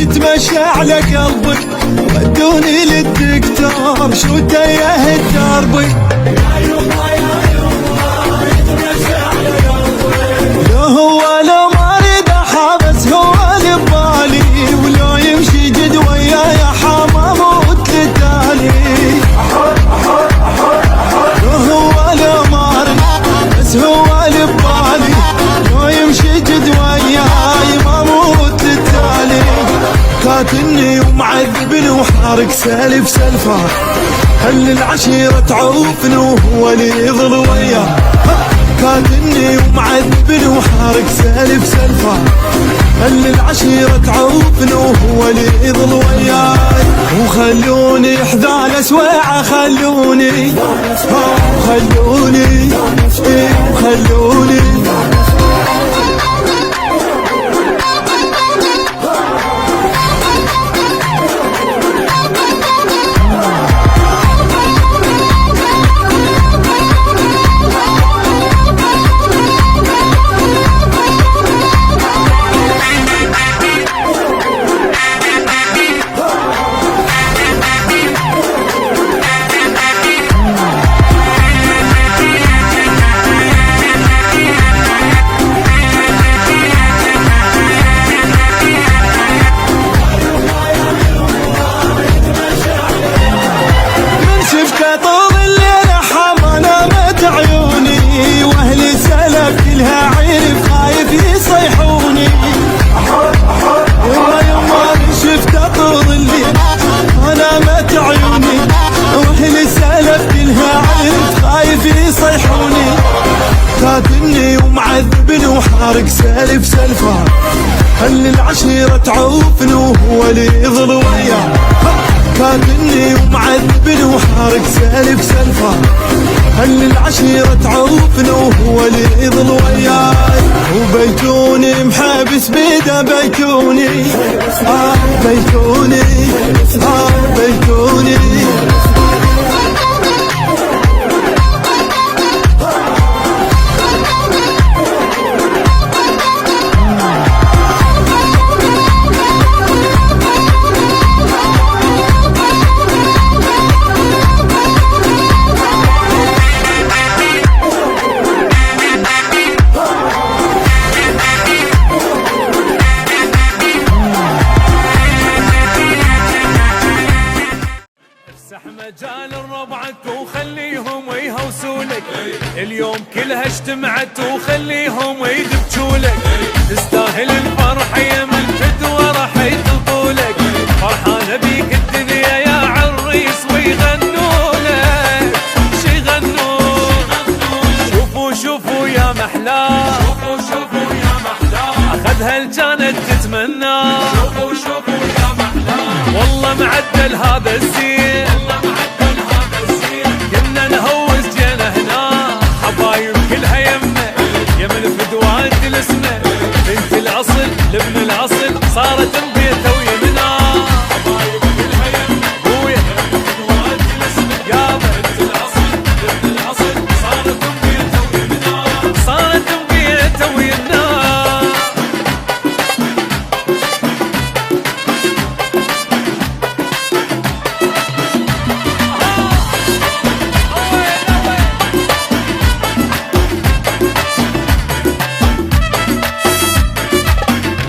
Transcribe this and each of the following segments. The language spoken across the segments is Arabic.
يتمشى على قلبك، ودوني للدكتور شو تايه دربي. يا يما يا يما يتمشى على قلبك، لو هو لو ما اريد احابس هو اللي ببالي، ولو يمشي جد وياي حما موت للتالي. لو هو لو ما اريد بس هو اللي ببالي، لو يمشي جد وياي ما موت للتالي. قاتلني ومعذبني وحارق سالف سلفه، هل العشيرة تعوفني وهو اللي يظل وياه. قاتلني ومعذبني وحارق سالف سلفه، هل العشيرة تعوفني وهو اللي يظل وياي. وخلوني حذال سويعة، خلوني خلوني خلوني. قاتلني ومعذبني وحارق سالف سلفه، هل العشيرة تعوفني وهو اللي يظل وياه. قاتلني ومعذبني وحارق سالف سلفه، هل العشيرة تعوفني وهو اللي يظل وياي. وبيتوني محابس بيده بيتوني بيتوني بيتوني. مجال ربعك وخليهم يهوسولك، اليوم كلها اجتمعت وخليهم يدبجولك. تستاهل الفرح يا من فدوى راح يطلبولك، فرحانة بيك الدنيا يا عريس ويغنولك. شي يغنون شوفوا شوفوا يا محلاه، شوفوا شوفوا يا محلاه، اخذها الجانت تتمنى. شوفوا شوفوا يا محلاه، والله معدل هذا الزين، لابن الاصل صارت بيته ويمنا. حبايب كلها يمنا ابويا واد الاسم يا بنت الاصل، لابن الاصل صارت بيته ويمنا، صارت بيته ويمنا.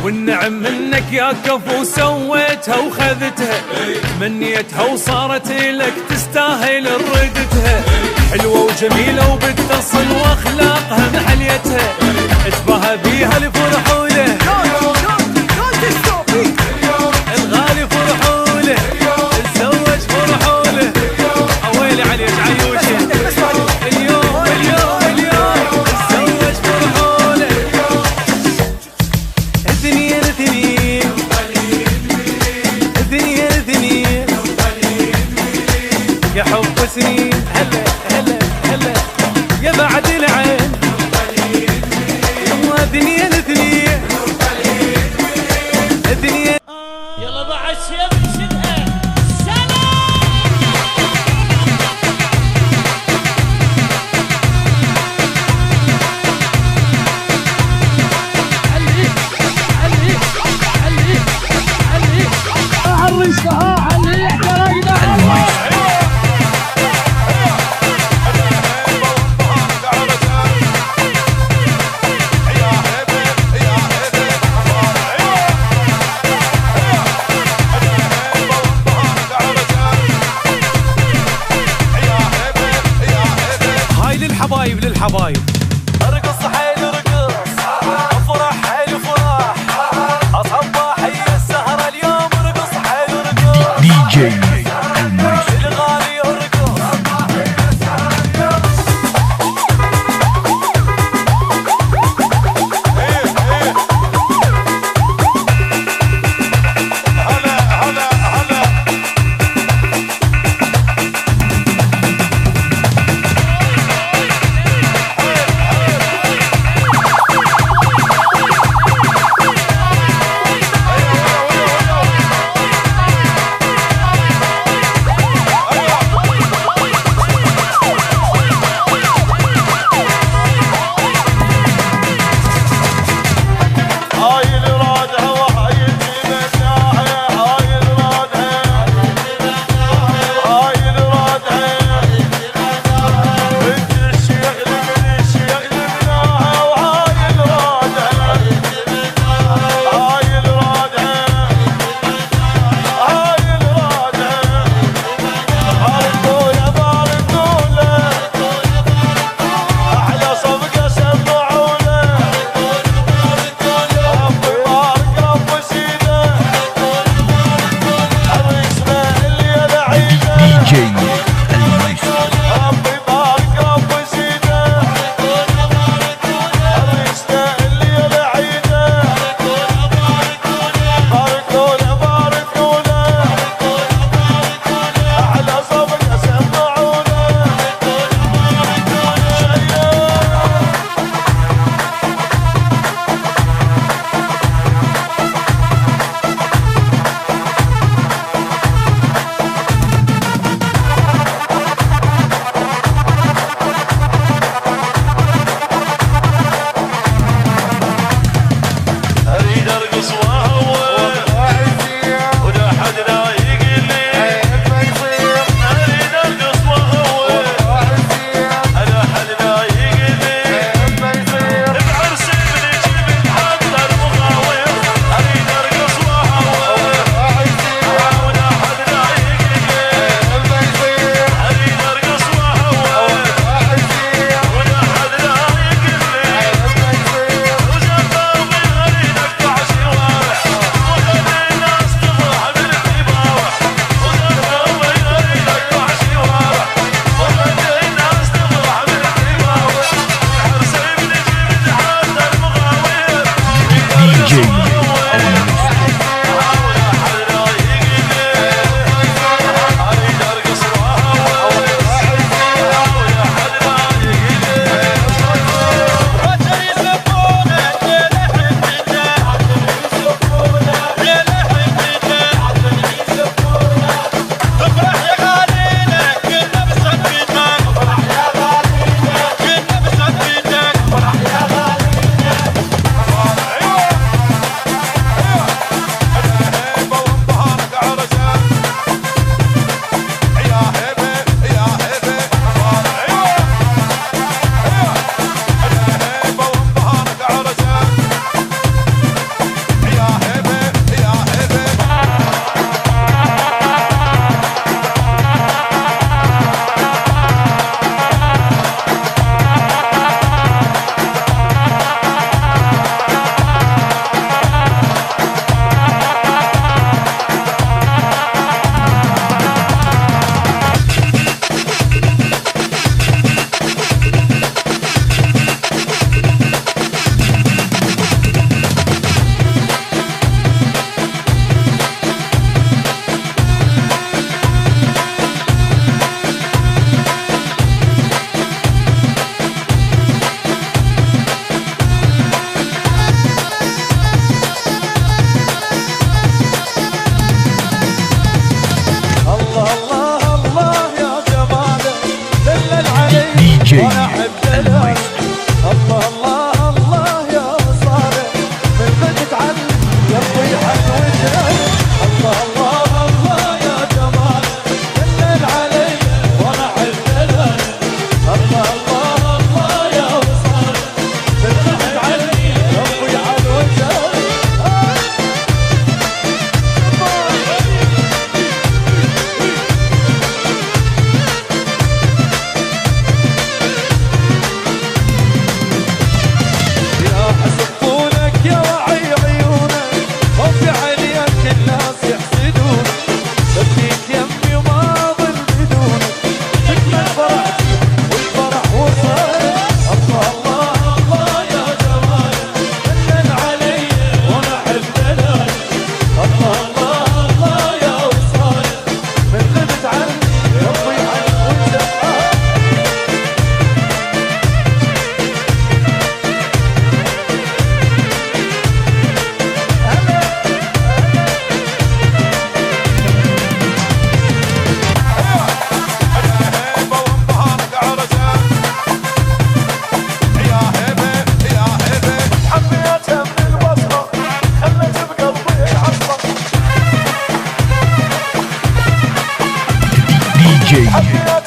والنعم منك يا كفو سويتها وخذتها، منيتها وصارت لك تستاهل ردتها. حلوة وجميلة وبتصل واخلاقها محليتها، اتباهى بيها الفرحولة الغالي فرحولة، تزوج فرحولة. اويلي عليك عيوشة اليوم اليوم اليوم تزوج فرحولة. الدنيا الدنيا الدنيا الدنيا يا حب سنين، هلا هلا هلا يا بعد العين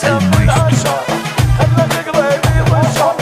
تمي عالشر خلك قريبي بالشر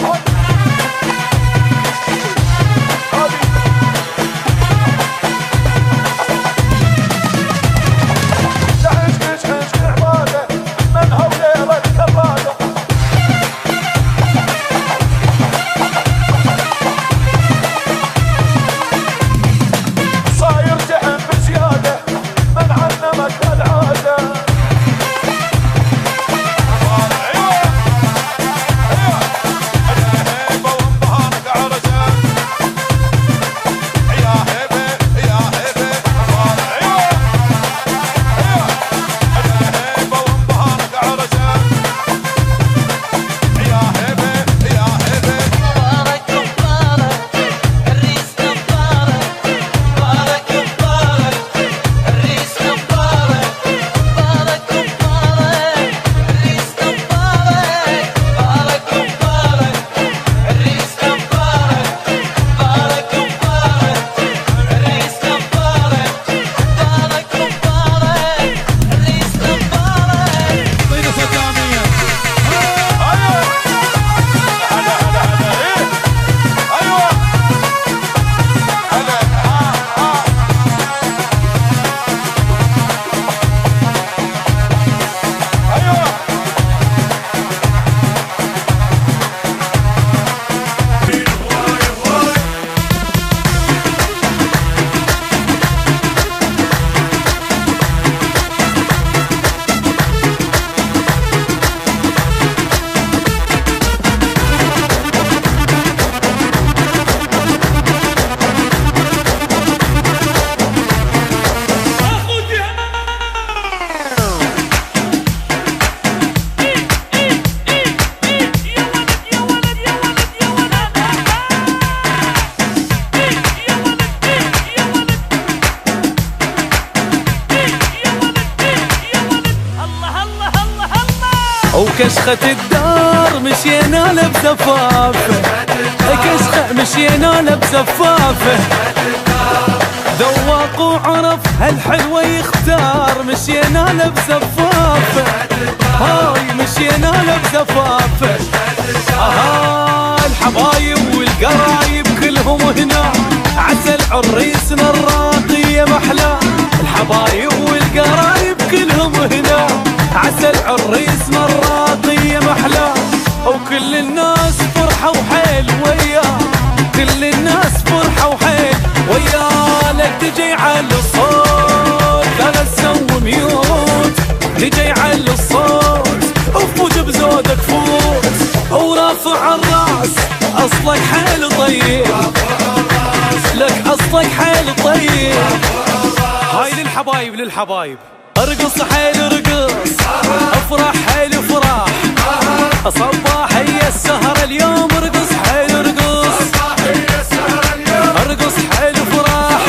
وكشخة الدار مشينا له بزفافه كشخة مشينا له بزفافه ذواق وعرف هالحلوة يختار مشينا له بزفافه هاي مشينا له بزفافه الحبايب والقرايب كلهم هنا عسل عريسنا الراقية محلى الحبايب والقرايب كلهم هنا عسل عريسنا الراقية محلى وكل الناس فرحة وحيل وياه كل الناس فرحة وحيل وياه لك تجي على الصوت لا تسوي ميوت تجي على الصوت وفوت بزودك فوت ورافع الراس اصلك حيل طيب لك اصلك حيل طيب هاي للحبايب للحبايب ارقص حيل ارقص افرح حيل افراح صباح هي السهرة اليوم ارقص حيل ارقص ارقص حيل افراح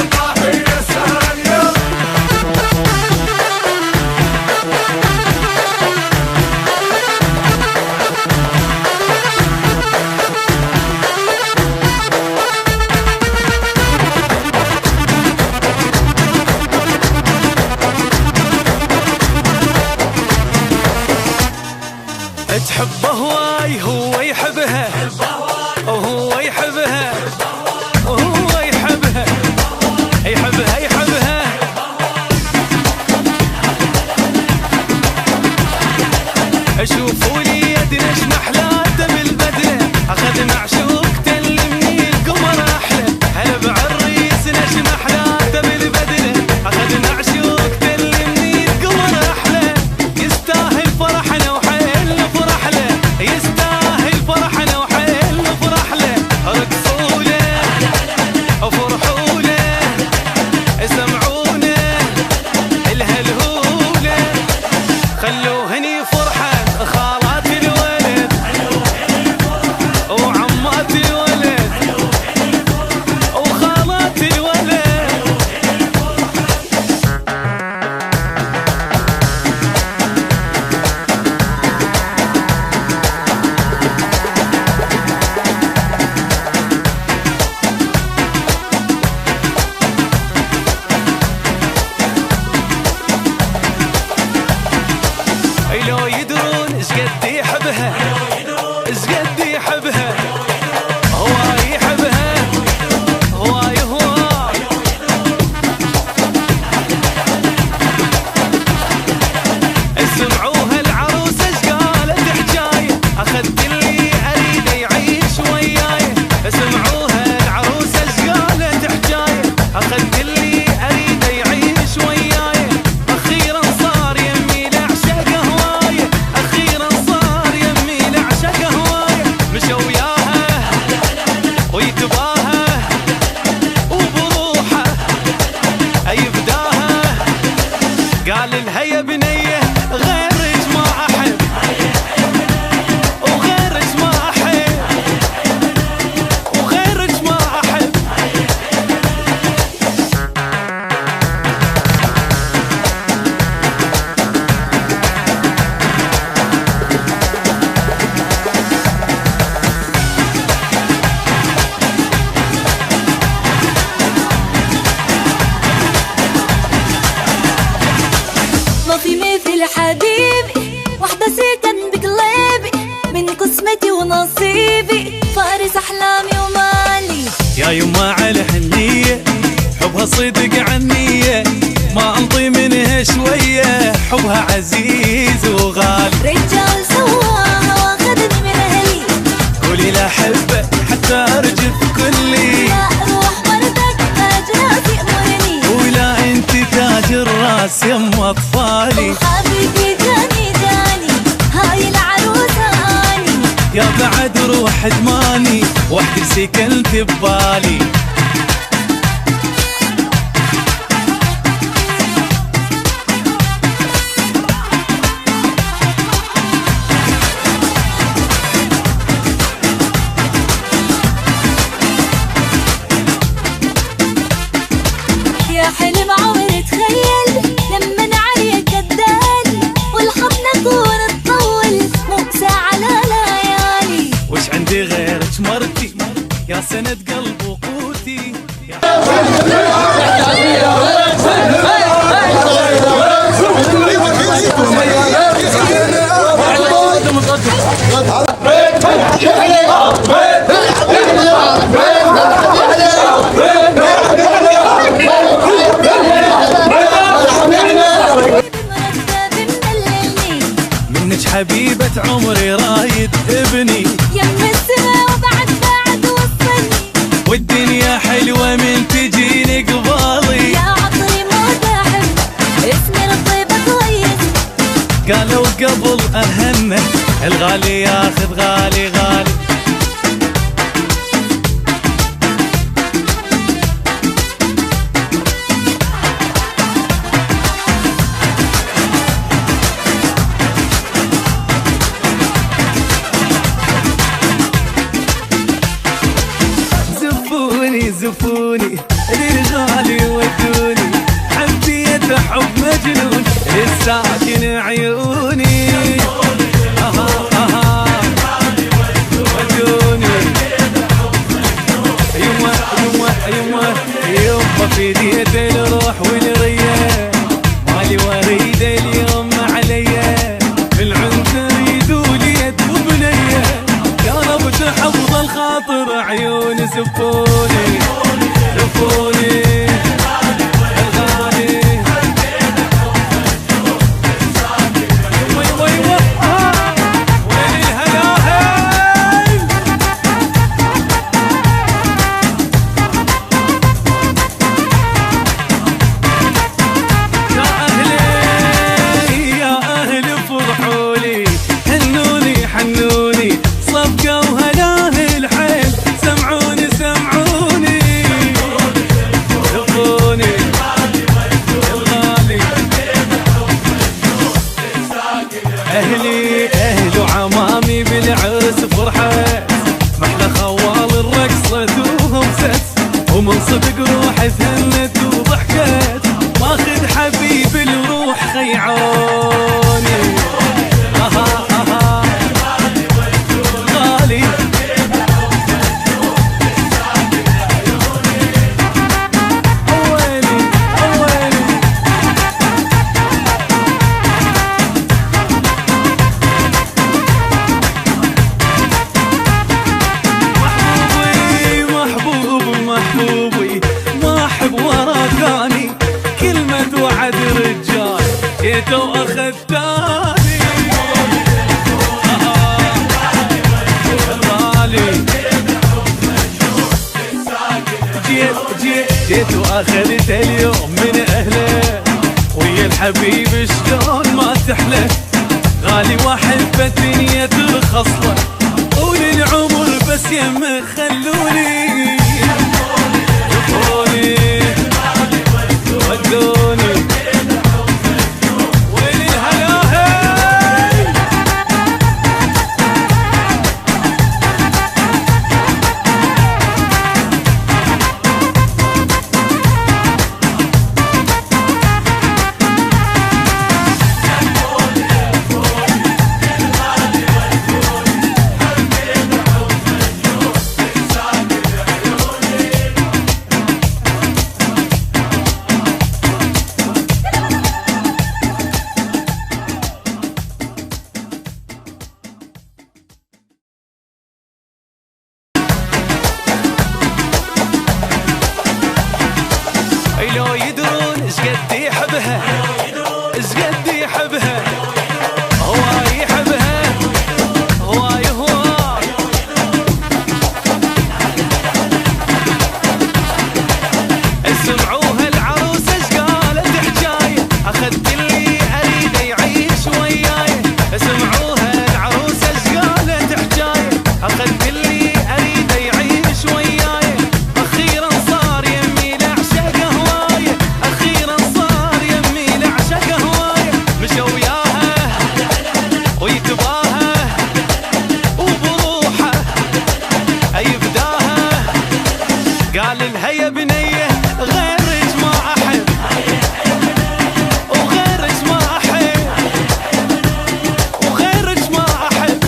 تحبه هواي هو يحبها وهو يحبها يا حبيبي وحدة سكن بقلبي، من قسمتي ونصيبي، فارس أحلامي ومالي. يا يما على حنية حبها صدق عنية، ما أنطي منها شوية، حبها عزيز وغالي. رجال سواها واخذني من أهلي، قولي لا حبه حتى أرجف كلي، لا روح مرتك تاج راسي أمرني، ولا انت تاج الراس يم أطفالي. وحبيبي جاني هاي العروسة أني، يا بعد روح ادماني وحدي سكنت ببالي. يا حلم عمري تخيل لما عليك الدال، والحضن اكون تطول مو ساعة لا ليالي. وش عندي غيرك مرتي يا سند قلب وقوتي. منك حبيبة عمري رايد ابني، يم السما وبعد وصلني، والدنيا حلوة من تجيني قبالي. يا عطري ما تحب اسمي الطيبة كويس، قالوا قبل أهنه الغالي ياخذ غالي غالي. زفوني للغالي ودوني، حبيت حب مجنون الساكن عيوني. ودوني يما في ديت الروح والرية، مالي وريد اليوم عليا، بالعنتر يدولي بنية، يا رب تحفظ الخاطر عيون زفوني زفوني الغالي. وين الهلاهل يا أهلي فرحولي، هنوني حنوني صفقة وهلاه الحيل، سمعوني زفوني الغالي. أهلي وعمامي بالعرس فرحت، محلى خوال الرقصة وهمست، ومن صدق روحي تهنت وضحكت، ماخذ حبيب الروح خيعوني. غالي محبوبي ما احب ورا ثاني، كلمة وعد رجال جيت واخذ ثاني. غالي جيت واخذت اليوم من اهله، ويا الحبيب شلون ما تحلى، غالي واحب الدنيا ترخص له، طول العمر بس يمه خلوني. ودوني وين الهلاهل يحبها ازقد يحبها هواي يحبها هواي هواي سمعوها العروسة ايش قالت حجاية اخذت اللي اريده يعيش وياي سمعوها العروسة ايش قالت حجاية اخذت اللي اريده يعيش وياي اخيرا صار يمي لعشق هواية اخيرا صار يمي لعشق هواية مشى وياها ويتباها وبروحه يفداها قال لها يا بنيه غيرك ما احب وغيرك ما احب وغيرك ما احب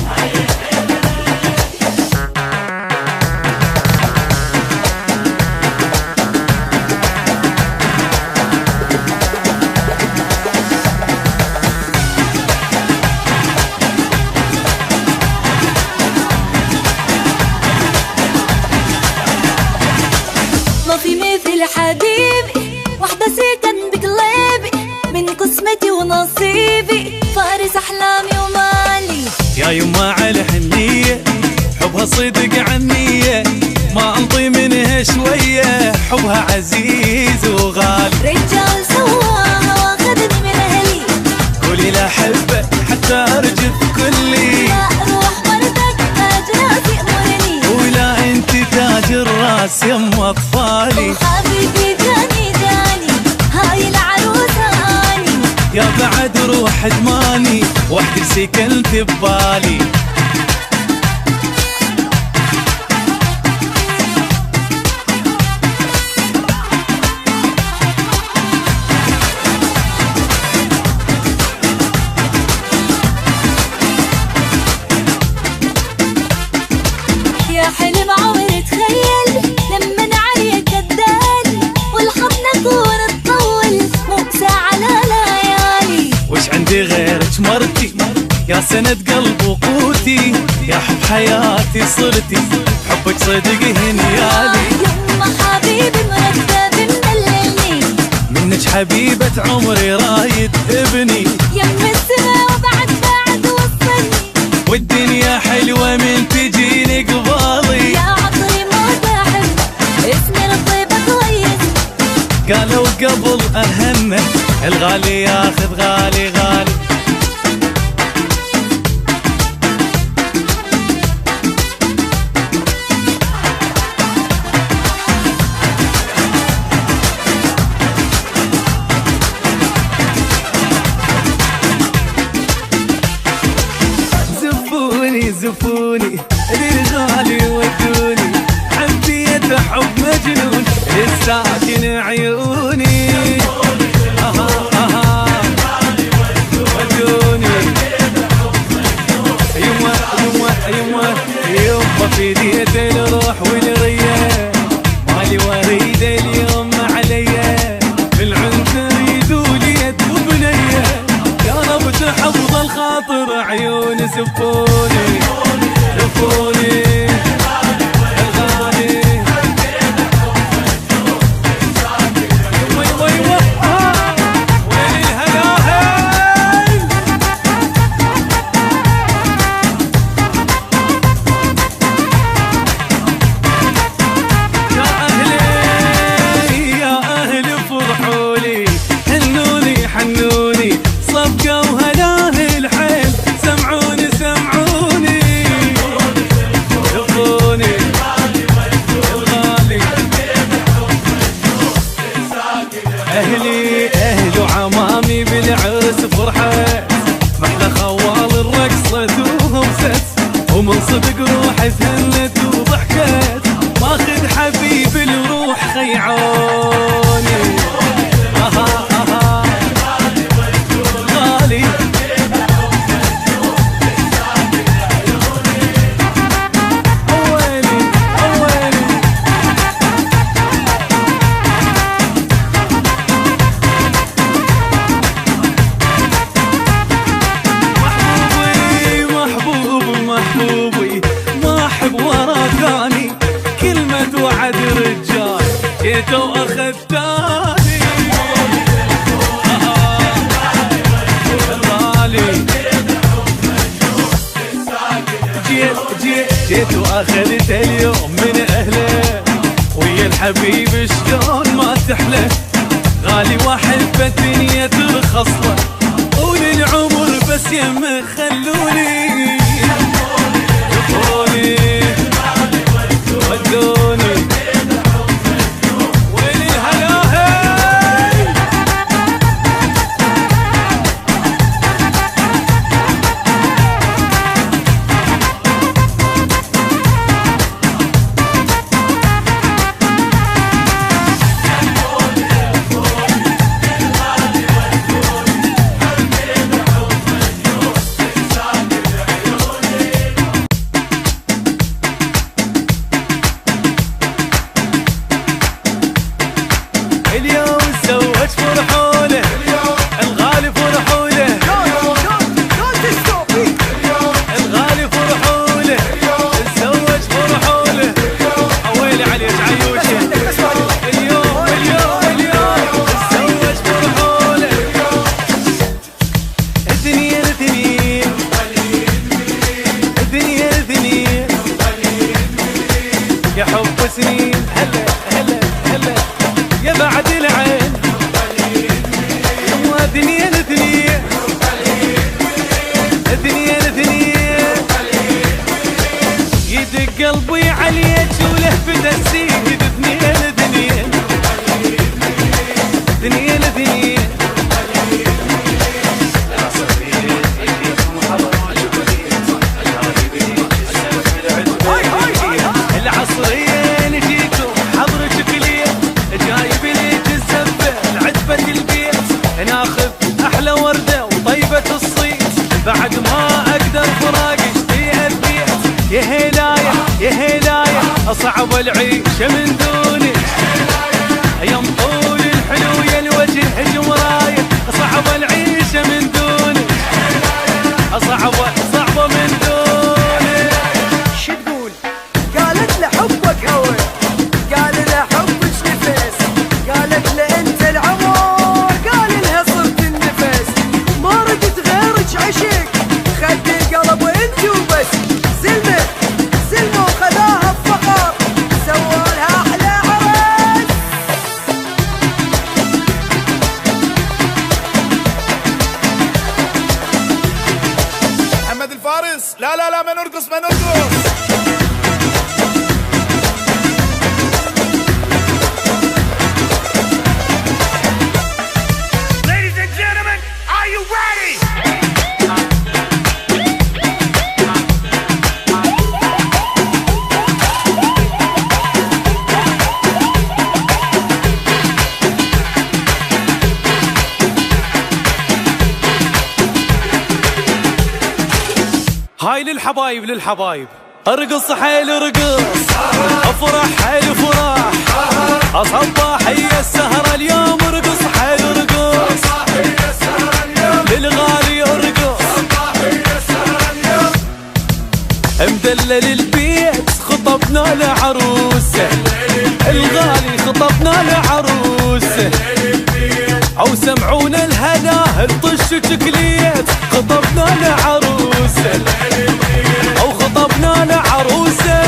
ما في مثل حبيبي وحدة سكن بقلبي من قسمتي ونصيبي فارس أحلامي ومالي يا يما على حنية حبها صدق عنية ما انطي منها شوية حبها عزيز وغالي رجال سواها واخذني من أهلي قولي لا حبه حتى ارجف كلي لا روح مرتك تاج راسي أمرني ولا انت تاج الراس يم اطفالي وحبيبي جاني هاي العروسة أني يا بعد روح ادماني وحدك سكنت ببالي يا حلم عمري تخيل لمن عليك الدال والحضن كون تطول مو ساعة لا ليالي وش عندي غيرك مرتي يا سند قلب وقوتي يا حب حياتي صرتي حبك صدق هنيالي يما حبيبي مرتب مدللني منك حبيبة عمري رايد ابني يم السما وبعد وصلني والدنيا حلوة من تجيني قبالي يا عطري ما تحب اسمي الطيبة كويس قالوا قبل أهنه الغالي ياخذ غالي غالي زفوني للغالي ودوني حبيت حب مجنون الساكن عيوني ودوني يما في ديت الروح والرية مالي وريد اليوم عليا بالعنتر يدولي بنيه يا رب تحفظ الخاطر عيون زفوني زفوني الغالي وين الهلاهل يا أهلي فرحولي هنوني حنوني صفقة وهلاه الحيل سمعوني يبوني الغالي أهلي وعمامي بالعرس فرحت محلى خوال الرقصة وهمست ومن صدق روحي فهنت وضحكت ماخذ حبيب الروح خيعوني غالي محبوبي ما احب ورا ثاني كلمة وعد رجال جيت واخذتاني اخذت اليوم من اهله ويا الحبيب شلون ما تحلى، غالي واحب الدنيا ترخص له طول العمر بس يمه خلوني ودوني وين الهلاهي. اليوم تزوج فرحوا له الغالي فرحوا له الغالي فرحوا له تزوج فرحوا له ويلي عليك عيوشه اليوم تزوج فرحوا له الدنيا الاثنين الدنيا الاثنين يا حب سنين هلا هلا هلا يا بعد العين ودنيا الاثنين الدنيا الاثنين يدق قلبي عليك ولهفة السيد اثنين اثنين اثنين اثنين العصرية نجيتو حضرتك ليه جايب لي الزبة العتبة البيت ناخذ احلى وردة وطيبة الصيت بعد ما اقدر فراقش في البيت يا هلاية يا هلاية اصعب العيشة من دونك يا مطول الحلو يا الوجه جمراية صعب العيشة من دونك صعبة من دونك. شو تقول؟ قالت له حبك هوى، قال له حبك نفس، قالت له انت العمر، قال لها صرت النفس، ما ردت غيرك عشق، خد القلب وانت وبس، زلمه وخذاها بفقر، سوالها احلى عرس. محمد الفارس لا لا لا ما نرقص ما نرقص. Ladies and gentlemen, are you ready? هاي للحبايب للحبايب ارقص حيل ارقص افرح حيل فرح اصبح هي السهرة اليوم ارقص حيل ارقص للغالي ارقص مدلل البيت خطبنا لعروسه الغالي خطبنا لعروسه او سمعونا الهنا الطش تكليت خطبنا لعروسه او خطبنا لعروسه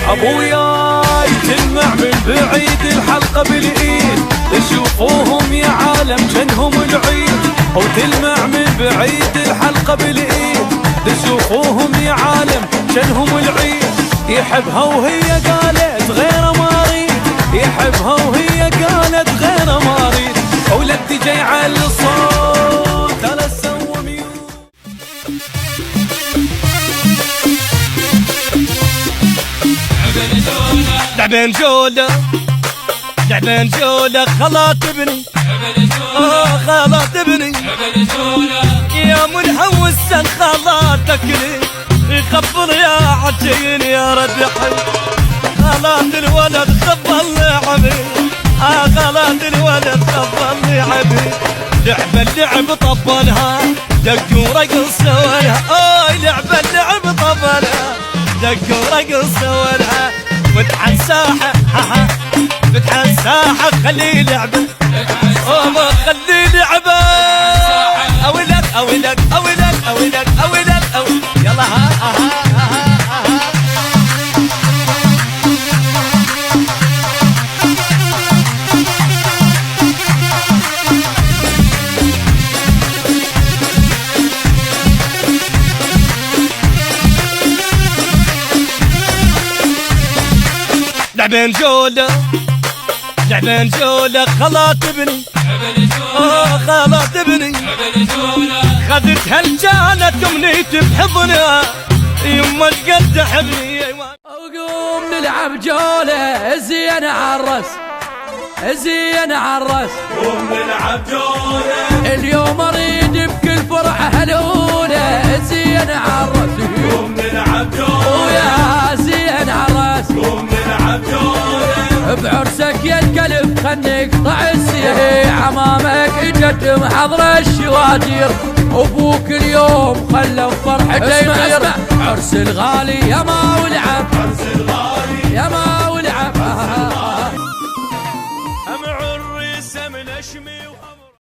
ابوياي تلمع من بعيد الحلقه بالايد تشوفوهم يا عالم جنهم العيد او تلمع من بعيد الحلقه بالايد تشوفوهم يا عالم جنهم العيد يحبها وهي قالت غير ما اريد يحبها وهي قالت غير ما اريد ولدي جاي على الصوت على سوى ميوت لعبين جولة لعبين جولة خلاط ابني خلاط ابني يا منحوس خلاطك لي يخبل يا عجين يا ردحي خلاط الولد خبل لعبي خلاط الولد خبل لعبي لعب اللعب طبلها دق ورقص سوالها لعب اللعب طبلها دق ورقص سوالها فتح الساحة فتح الساحة خلي لعبة ما خلي لعبة أولك أولك أولك أولك أولك يلا ها لعبين جولة لعبين جولة خلاط ابني خلاط ابني خذت هالجانة امنيتي بحضنها يما قد تحبني. وقوم نلعب جولة زين عالرس زين عالرس قوم نلعب جولة اليوم اريد بكل فرحة هلولة زين عالرس قوم نلعب جولة ويا زين عالرس قوم نلعب جولة بعرسك يا القلب خلني اقطع السيف عمامك اجت محضرة الشواتير ابوك اليوم خلى فرحته يطير عرس الغالي يا ما ولعب عرس الغالي يا ما ولعب أم عريس من أشمي